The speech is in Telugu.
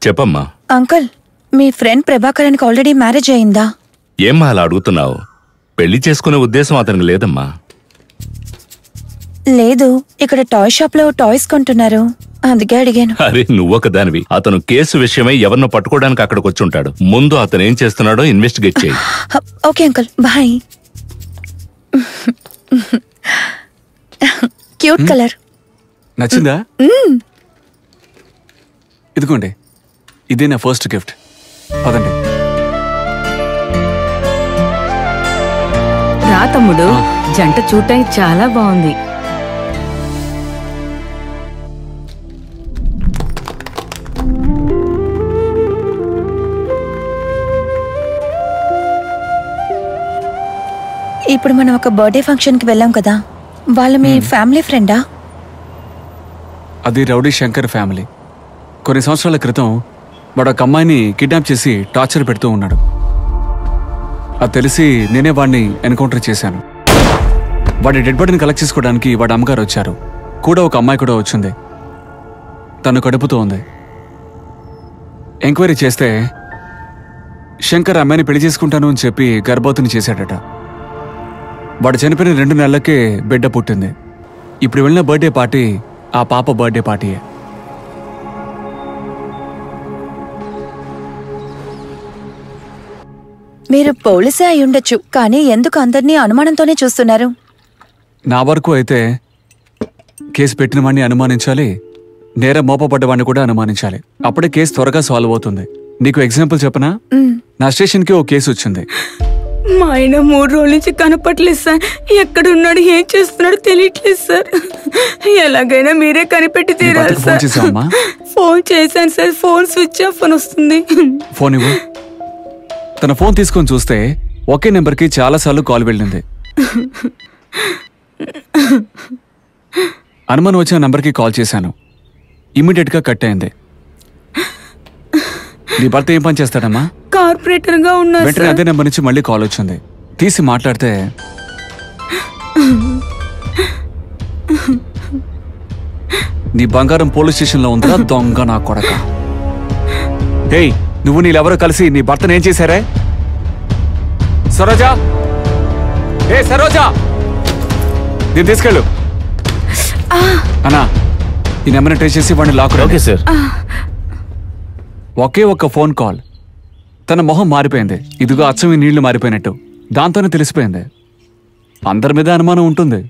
చెప్పమ్మా. అంకుల్, మీ ఫ్రెండ్ ప్రభాకరానికి ఆల్రెడీ మ్యారేజ్ అయిందా? ఏమ్మా అలా అడుగుతున్నావు? పెళ్లి చేసుకునే ఉద్దేశం అతనికి లేదమ్మా. లేదు, ఇక్కడ టాయ్ షాప్ లో టాయ్స్ కొంటున్నారు, అందుకే అడిగాను. అరే నువ్వొక దానివి. అతను కేసు విషయమై ఎవరినో పట్టుకోవడానికి అక్కడికి వచ్చి ఉంటాడు. ముందు అతను ఏం చేస్తున్నాడో ఇన్వెస్టిగేట్ చేయి. Okay uncle, bye. Cute colour. నచ్చిందా? ఇదిగోండి, ఇదే నా ఫస్ట్ గిఫ్ట్. పదండి. రా తమ్ముడు, జంట చూడటానికి చాలా బాగుంది. ఇప్పుడు మనం ఒక బర్త్డే ఫంక్షన్ కి వెళ్ళాం కదా, వాళ్ళు మీ ఫ్యామిలీ ఫ్రెండా? అది రౌడీ శంకర్ ఫ్యామిలీ. కొన్ని సంవత్సరాల క్రితం వాడు ఒక అమ్మాయిని కిడ్నాప్ చేసి టార్చర్ పెడుతూ ఉన్నాడు. అది తెలిసి నేనే వాడిని ఎన్కౌంటర్ చేశాను. వాడి డెడ్ బాడీని కలెక్ట్ చేసుకోవడానికి వాడి అమ్మగారు వచ్చారు. కూడా ఒక అమ్మాయి కూడా వచ్చింది. తను కడుపుతో ఉంది. ఎంక్వైరీ చేస్తే శంకర్ అమ్మాయిని పెళ్లి చేసుకుంటాను అని చెప్పి గర్భవతిని చేశాడట. వాడు చనిపోయిన 2 నెలలకే బిడ్డ పుట్టింది. ఇప్పుడు వెళ్ళిన బర్త్డే పార్టీ ఆ పాప బర్త్డే పార్టీయే. మీరు పోలీసే అయి ఉండొచ్చు, కానీ ఎందుకు అందరినీ అనుమానంతోనే చూస్తున్నారు? నా వరకు అయితే కేసు పెట్టిన వాడిని అనుమానించాలి, నేరం మోపబడ్డవాడిని కూడా అనుమానించాలి. అప్పుడే కేసు త్వరగా సాల్వ్ అవుతుంది. నీకు ఎగ్జాంపుల్ చెప్పనా? నా స్టేషన్కి ఓ కేసు వచ్చింది. మా ఆయన 3 రోజుల నుంచి కనపట్లేదు సార్. ఎక్కడున్నాడు, ఏం చేస్తున్నాడు తెలియట్లేదు సార్. ఎలాగైనా మీరే కనిపెట్టి తీరాలి సార్. ఫోన్ చేశాను సార్, ఫోన్ స్విచ్ ఆఫ్ అని వస్తుంది. ఫోన్ ఇవ్వు. తన ఫోన్ తీసుకొని చూస్తే ఒకే నెంబర్కి చాలాసార్లు కాల్ వెళ్ళింది. అనుమానం వచ్చిన నెంబర్కి కాల్ చేశాను. ఇమీడియట్గా కట్ అయింది. నీ భర్త ఏం పని చేస్తాడమ్మా? కార్పొరేటర్ గా ఉన్నారు. వెంటనే అదే నెంబర్ నుంచి మళ్ళీ కాల్ వచ్చింది. తీసి మాట్లాడితే నీ బంగారం పోలీస్ స్టేషన్ లో ఉందా దొంగ నా కొడక. హేయ్, నువ్వు నీళ్ళెవరో కలిసి నీ భర్తను ఏం చేశారే? సరోజా, ఏ సరోజా, నేను తీసుకెళ్ళు. అన్నా, ఈ నెంబర్ని ట్రేస్ చేసి వాడిని లాక్. Okay sir. ఒకే ఒక్క ఫోన్ కాల్, తన మొహం మారిపోయింది. ఇదిగో అచ్చం ఈ నీళ్లు మారిపోయినట్టు. దాంతోనే తెలిసిపోయింది. అందరి మీద అనుమానం ఉంటుంది.